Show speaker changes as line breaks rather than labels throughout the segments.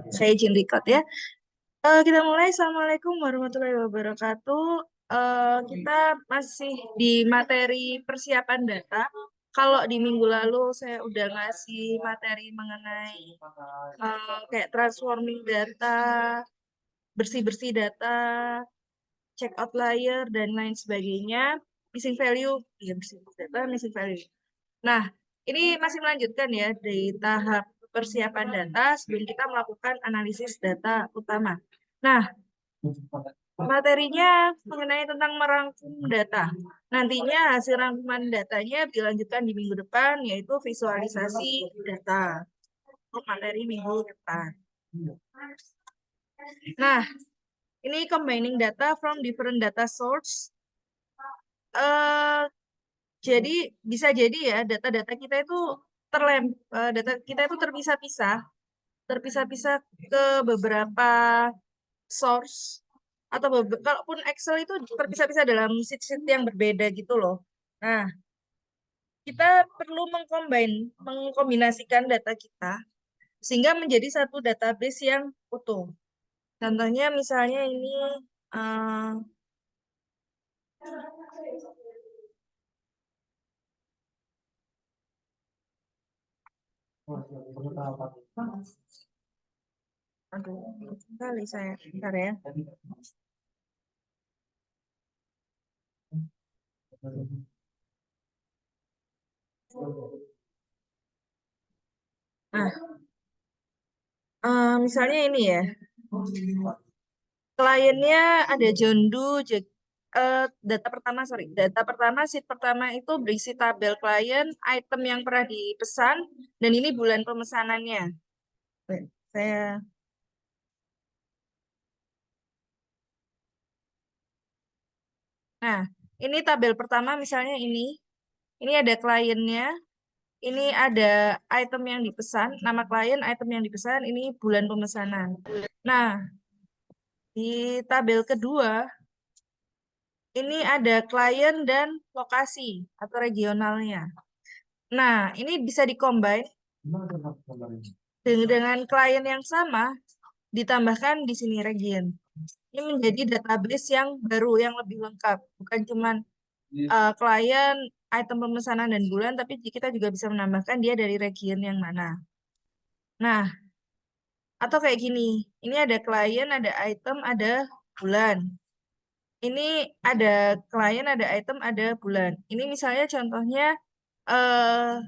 Saya izin record ya. Kita mulai. Assalamualaikum warahmatullahi wabarakatuh. Kita masih di materi persiapan data. Kalau di minggu lalu saya udah ngasih materi mengenai kayak transforming data, bersih-bersih data, check outlier, dan lain sebagainya. Missing value, ya bersih data, missing value. Nah, ini masih melanjutkan ya di tahap persiapan data sebelum kita melakukan analisis data utama. Nah, materinya mengenai tentang merangkum data. Nantinya hasil rangkuman datanya dilanjutkan di minggu depan, yaitu visualisasi data. Untuk materi minggu depan. Nah, ini combining data from different data source. Eh, jadi bisa jadi ya data-data kita itu data kita itu terpisah-pisah, terpisah-pisah ke beberapa source atau kalaupun Excel itu terpisah-pisah dalam sheet-sheet yang berbeda gitu loh. Nah, kita perlu mengkombinasikan data kita sehingga menjadi satu database yang utuh. Contohnya misalnya ini uh, aduh, kali saya, bentar ya. Nah, misalnya ini ya, kliennya ada John Doe. Data pertama, sheet pertama itu berisi tabel klien, item yang pernah dipesan, dan ini bulan pemesanannya. Saya, nah, ini tabel pertama misalnya ini ada kliennya, ini ada item yang dipesan, nama klien, item yang dipesan, ini bulan pemesanan. Nah, di tabel kedua, ini ada klien dan lokasi atau regionalnya. Nah, ini bisa dikombin dengan klien yang sama, ditambahkan di sini region. Ini menjadi database yang baru, yang lebih lengkap. Bukan cuma klien, item pemesanan, dan bulan, tapi kita juga bisa menambahkan dia dari region yang mana. Nah, atau kayak gini, ini ada klien, ada item, ada bulan. Ini ada klien, ada item, ada bulan. Ini misalnya contohnya, eh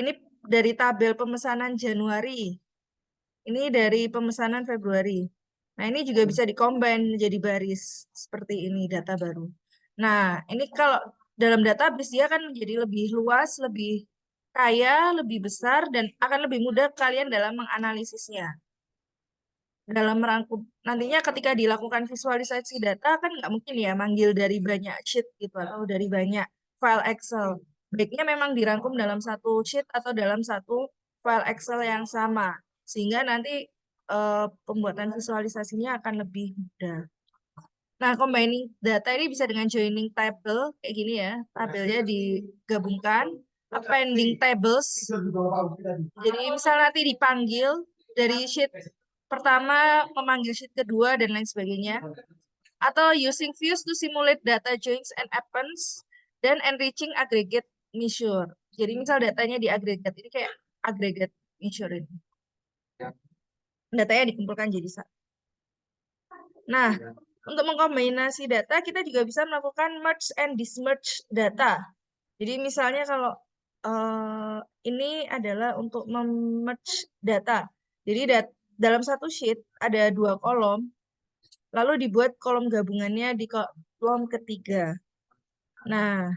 ini dari tabel pemesanan Januari. Ini dari pemesanan Februari. Nah, ini juga bisa dikombin menjadi baris seperti ini, data baru. Nah, ini kalau dalam database dia akan menjadi lebih luas, lebih kaya, lebih besar, dan akan lebih mudah kalian dalam menganalisisnya. Dalam merangkum, nantinya ketika dilakukan visualisasi data, kan nggak mungkin ya manggil dari banyak sheet gitu, atau dari banyak file Excel. Baiknya memang dirangkum dalam satu sheet atau dalam satu file Excel yang sama. Sehingga nanti pembuatan visualisasinya akan lebih mudah. Nah, combining data ini bisa dengan joining table, kayak gini ya. Tabelnya digabungkan, appending tables. Jadi misal nanti dipanggil dari sheet pertama, memanggil sheet kedua, dan lain sebagainya. Atau using views to simulate data joins and appends, dan enriching aggregate measure. Jadi misal datanya di agregat, ini kayak aggregate measure ini. Datanya dikumpulkan jadi satu. Nah, untuk mengkombinasi data, kita juga bisa melakukan merge and dismerge data. Jadi misalnya kalau ini adalah untuk merge data. Jadi dalam satu sheet ada dua kolom, lalu dibuat kolom gabungannya di kolom ketiga. Nah,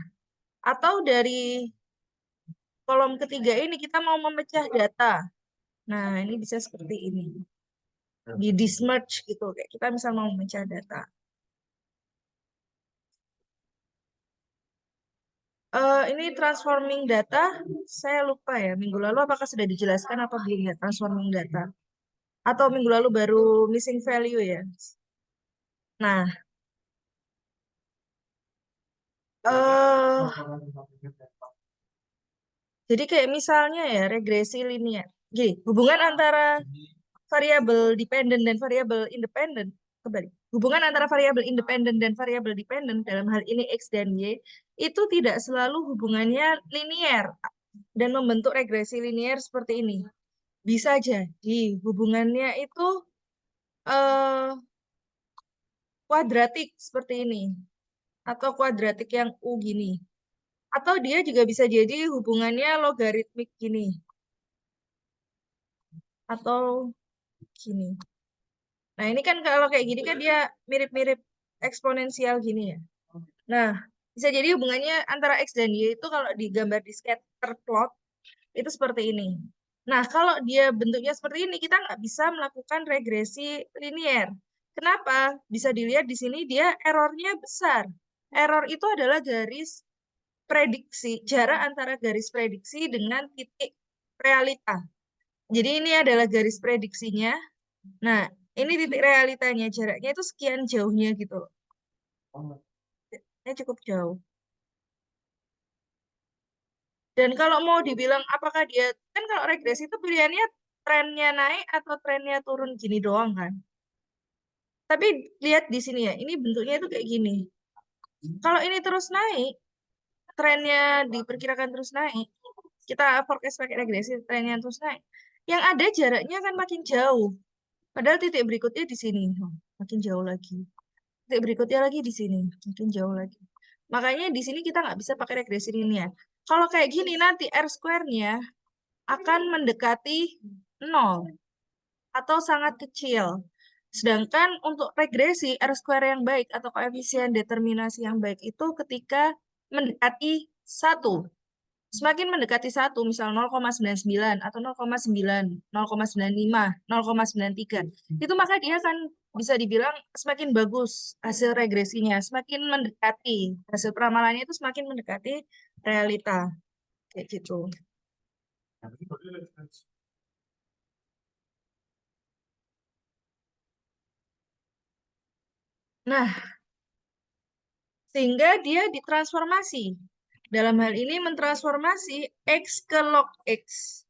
atau dari kolom ketiga ini kita mau memecah data. Nah, ini bisa seperti ini. Di dismerge gitu, kayak kita misal mau memecah data. Ini transforming data, saya lupa ya. Minggu lalu apakah sudah dijelaskan apa belum ya transforming data? Atau minggu lalu baru missing value ya? Nah, eh jadi kayak misalnya ya regresi linear. Gini, hubungan antara variabel dependent dan variabel independent, kembali. Hubungan antara variabel independent dan variabel dependent dalam hal ini X dan Y itu tidak selalu hubungannya linear dan membentuk regresi linear seperti ini. Bisa jadi hubungannya itu eh, kuadratik seperti ini atau kuadratik yang U gini. Atau dia juga bisa jadi hubungannya logaritmik gini atau gini. Nah, ini kan kalau kayak gini kan dia mirip-mirip eksponensial gini ya. Nah, bisa jadi hubungannya antara X dan Y itu kalau digambar di scatter plot, itu seperti ini. Nah, kalau dia bentuknya seperti ini, kita nggak bisa melakukan regresi linier. Kenapa? Bisa dilihat di sini dia errornya besar. Error itu adalah garis prediksi, jarak antara garis prediksi dengan titik realita. Jadi ini adalah garis prediksinya. Nah, ini titik realitanya, jaraknya itu sekian jauhnya gitu loh. Ini cukup jauh. Dan kalau mau dibilang apakah dia, kan kalau regresi itu pilihannya trennya naik atau trennya turun gini doang kan. Tapi lihat di sini ya, ini bentuknya itu kayak gini. Kalau ini terus naik, trennya diperkirakan terus naik, kita forecast pakai regresi, trennya terus naik. Yang ada jaraknya kan makin jauh. Padahal titik berikutnya di sini, makin jauh lagi. Titik berikutnya lagi di sini, makin jauh lagi. Makanya di sini kita nggak bisa pakai regresi linear. Kalau kayak gini nanti R square-nya akan mendekati 0 atau sangat kecil. Sedangkan untuk regresi R square yang baik atau koefisien determinasi yang baik itu ketika mendekati 1. Semakin mendekati 1, misal 0,99 atau 0,9, 0,95, 0,93, itu maka dia akan bisa dibilang semakin bagus hasil regresinya, semakin mendekati, hasil peramalannya itu semakin mendekati realita. Kayak gitu. Nah, sehingga dia ditransformasi. Dalam hal ini mentransformasi X ke log X.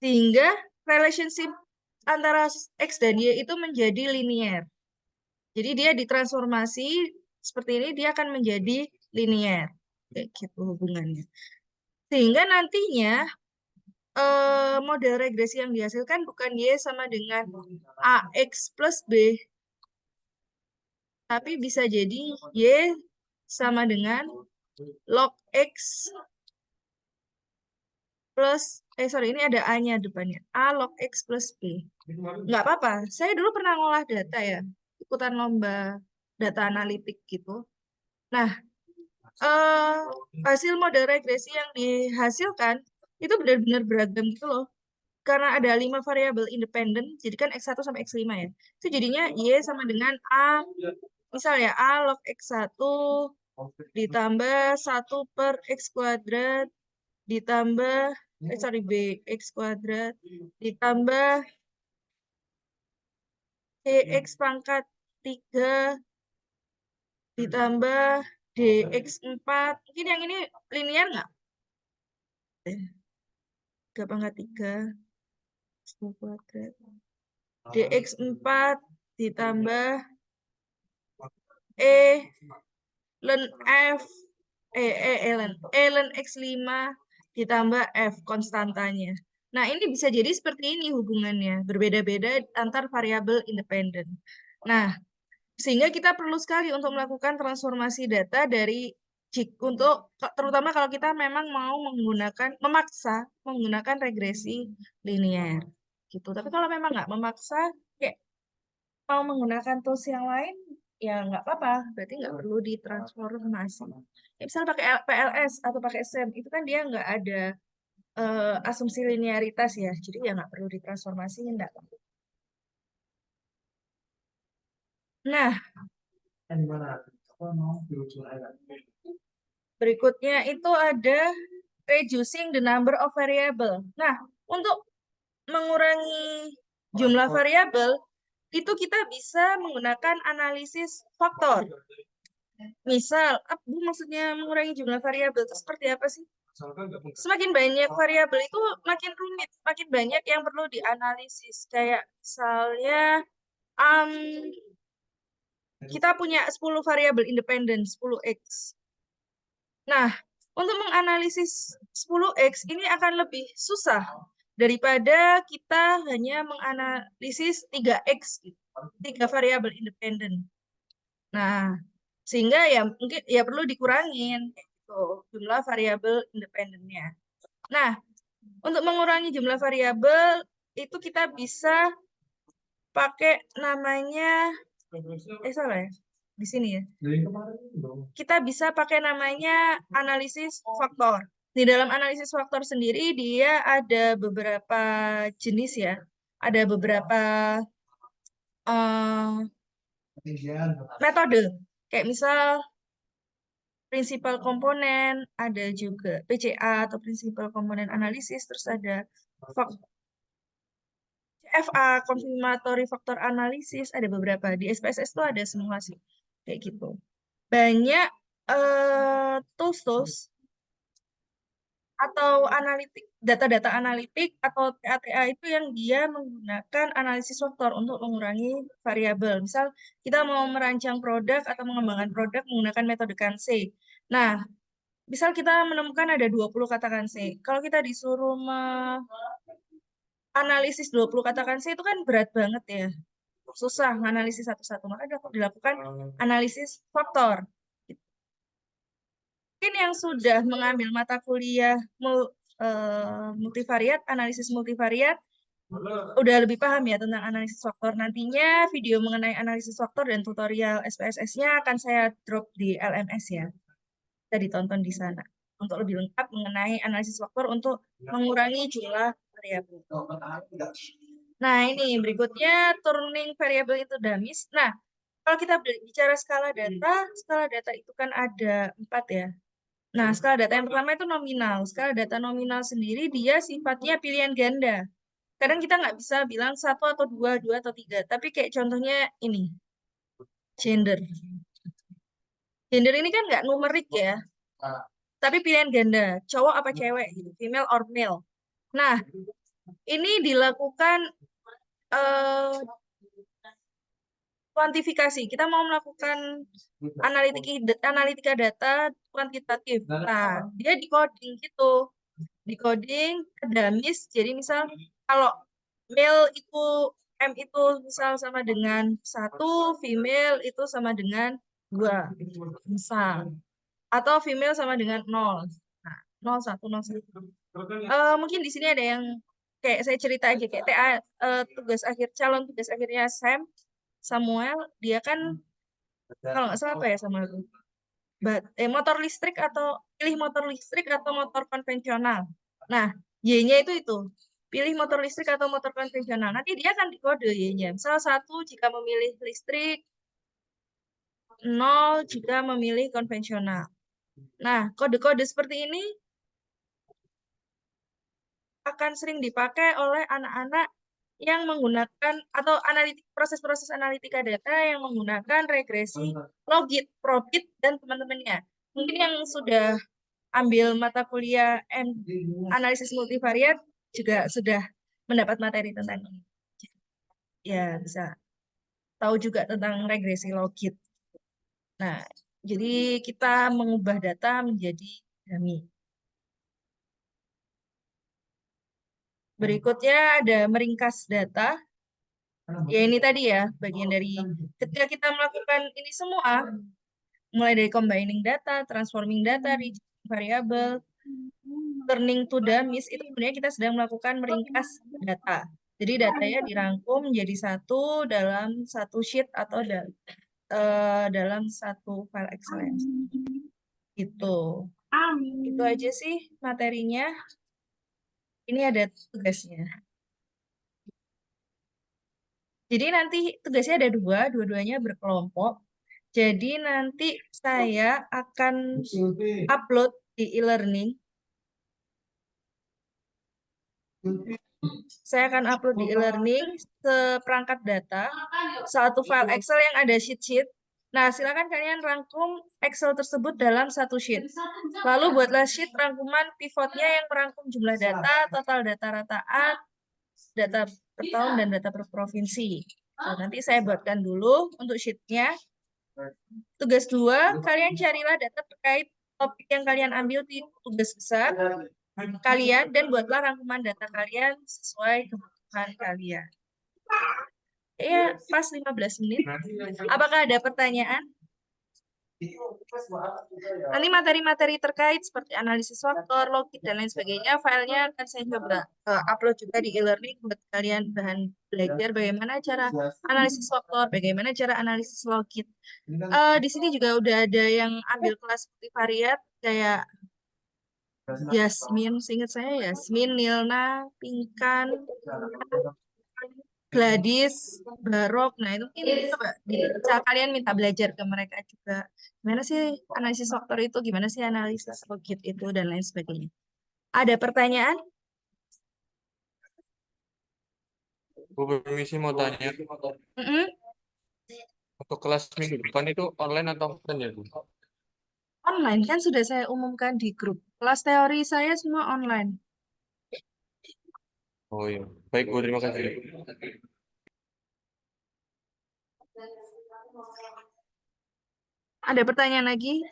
Sehingga relationship antara X dan Y itu menjadi linear. Jadi dia ditransformasi seperti ini, dia akan menjadi linear. Kayak gitu hubungannya. Sehingga nantinya model regresi yang dihasilkan bukan Y sama dengan AX plus B, tapi bisa jadi Y sama dengan log X plus, sorry, ini ada A-nya depannya. A log X plus B. Nggak apa-apa. Saya dulu pernah ngolah data ya. Ikutan lomba data analitik gitu. Nah, eh, hasil model regresi yang dihasilkan itu benar-benar beragam gitu loh. Karena ada 5 variabel independen, jadi kan X1 sampai X5 ya. Itu jadinya Y sama dengan A, misalnya A log X1 ditambah 1/X² ditambah, sorry, BX² ditambah DX pangkat 3 ditambah DX4. Mungkin yang ini linear nggak? 3 pangkat 3 kuadrat. DX4 ditambah E ln F ln X5 ditambah F konstantanya. Nah, ini bisa jadi seperti ini hubungannya, berbeda-beda antar variabel independen. Nah, sehingga kita perlu sekali untuk melakukan transformasi data dari untuk terutama kalau kita memang mau memaksa menggunakan regresi linear gitu. Tapi kalau memang nggak memaksa, kayak mau menggunakan tools yang lain, ya nggak apa-apa. Berarti nggak perlu ditransformasi. Ya, misal pakai PLS atau pakai SEM, itu kan dia nggak ada asumsi linearitas ya. Jadi ya nggak perlu ditransformasi, nggak. Nah, berikutnya itu ada reducing the number of variable. Nah, untuk mengurangi jumlah variabel, itu kita bisa menggunakan analisis faktor. Misal, apa maksudnya mengurangi jumlah variabel itu seperti apa sih? Semakin banyak variabel itu makin rumit, makin banyak yang perlu dianalisis. Kayak misalnya um, kita punya 10 variabel independen, 10x. Nah, untuk menganalisis 10x ini akan lebih susah daripada kita hanya menganalisis 3x, gitu. 3 variabel independen. Nah, sehingga ya mungkin ya perlu dikurangin gitu, jumlah variabel independennya. Nah, untuk mengurangi jumlah variabel itu kita bisa pakai namanya salah ya di sini ya. Kita bisa pakai namanya analisis faktor. Di dalam analisis faktor sendiri dia ada beberapa jenis ya. Ada beberapa eh, metode. Kayak misal prinsipal komponen, ada juga PCA atau prinsipal komponen analisis, terus ada CFA, confirmatory factor analysis, ada beberapa. Di SPSS itu ada semua sih, kayak gitu. Banyak tools atau analitik, data-data analitik atau TATA itu yang dia menggunakan analisis faktor untuk mengurangi variabel. Misal kita mau merancang produk atau mengembangkan produk menggunakan metode Kanse. Nah, misal kita menemukan ada 20 kata Kanse. Kalau kita disuruh analisis 20 kata Kanse itu kan berat banget ya. Susah menganalisis satu-satu. Maka dilakukan analisis faktor. Mungkin yang sudah mengambil mata kuliah multivariat, analisis multivariat, udah lebih paham ya tentang analisis faktor. Nantinya video mengenai analisis faktor dan tutorial SPSS-nya akan saya drop di LMS ya. Bisa ditonton di sana untuk lebih lengkap mengenai analisis faktor untuk mengurangi jumlah variabel. Nah, ini berikutnya turning variable into dummies. Nah, kalau kita bicara skala data itu kan ada 4 ya. Nah, skala data yang pertama itu nominal. Skala data nominal sendiri dia sifatnya pilihan ganda. Kadang kita nggak bisa bilang 1 atau 2, 2 atau 3. Tapi kayak contohnya ini, gender. Gender ini kan nggak numerik ya, tapi pilihan ganda. Cowok apa cewek, gitu. Female or male. Nah, ini dilakukan eh, kuantifikasi. Kita mau melakukan analitika data kuantitatif. Nah, dia decoding gitu. Decoding ke dummies. Jadi misal kalau male itu M itu misal sama dengan 1, female itu sama dengan 2. Misal. Atau female sama dengan 0. Nah, 0, 1, 0, 1. Mungkin di sini ada yang kayak saya cerita aja kayak TA calon tugas akhirnya Samuel, dia kan kalau nggak salah apa ya sama itu motor listrik atau pilih motor listrik atau motor konvensional. Nah, Y-nya itu pilih motor listrik atau motor konvensional. Nanti dia akan dikode Y-nya. Misal 1 jika memilih listrik, 0 jika memilih konvensional. Nah, kode-kode seperti ini akan sering dipakai oleh anak-anak yang menggunakan atau proses-proses analitika data yang menggunakan regresi, logit, probit, dan teman-temannya. Mungkin yang sudah ambil mata kuliah analisis multivariat juga sudah mendapat materi tentang ini. Ya, bisa tahu juga tentang regresi logit. Nah, jadi kita mengubah data menjadi dummy. Berikutnya ada meringkas data. Ya ini tadi ya, bagian dari ketika kita melakukan ini semua, mulai dari combining data, transforming data, rejecting variable, turning to dummies, itu sebenarnya kita sedang melakukan meringkas data. Jadi datanya dirangkum menjadi satu dalam satu sheet atau dalam satu file Excel. Itu. Itu aja sih materinya. Ini ada tugasnya. Jadi nanti tugasnya ada dua-duanya berkelompok. Jadi nanti saya akan upload di e-learning. Saya akan upload di e-learning seperangkat data, satu file Excel yang ada sheet-sheet. Nah, silakan kalian rangkum Excel tersebut dalam satu sheet. Lalu buatlah sheet rangkuman pivotnya yang merangkum jumlah data, total data rataan, data per tahun, dan data per provinsi. Nah, nanti saya buatkan dulu untuk sheetnya. Tugas 2, kalian carilah data terkait topik yang kalian ambil di tugas besar kalian dan buatlah rangkuman data kalian sesuai kebutuhan kalian. Ya, pas 15 menit. Apakah ada pertanyaan? Nanti materi-materi terkait seperti analisis faktor, logik, dan lain sebagainya, filenya akan saya coba upload juga di e-learning buat kalian bahan belajar bagaimana cara analisis faktor, bagaimana cara analisis logik. Di sini juga udah ada yang ambil kelas multivariat kayak Yasmin, seingat saya Yasmin, Nilna, Pinkan, Gladys, Barok. Nah, itu mungkin coba bisa kalian minta belajar ke mereka juga. Gimana sih analisis faktor itu, gimana sih analisis logik itu, dan lain sebagainya. Ada pertanyaan?
Bu, permisi mau tanya,
Mm-mm.
untuk kelas minggu depan itu online atau offline ya, Bu?
Online, kan sudah saya umumkan di grup. Kelas teori saya semua online.
Oh iya, baik Bu, terima kasih.
Ada pertanyaan lagi?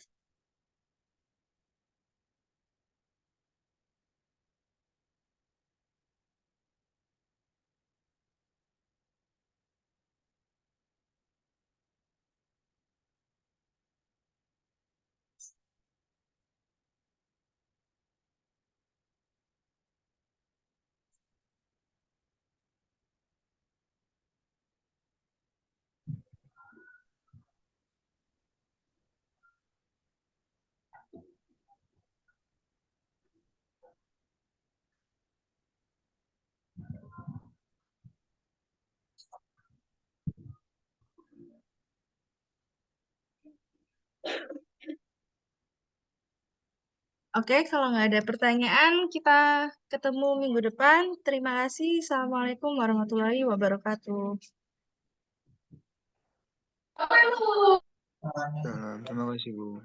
Oke, kalau nggak ada pertanyaan, kita ketemu minggu depan. Terima kasih. Assalamualaikum warahmatullahi wabarakatuh.
Terima kasih, Bu.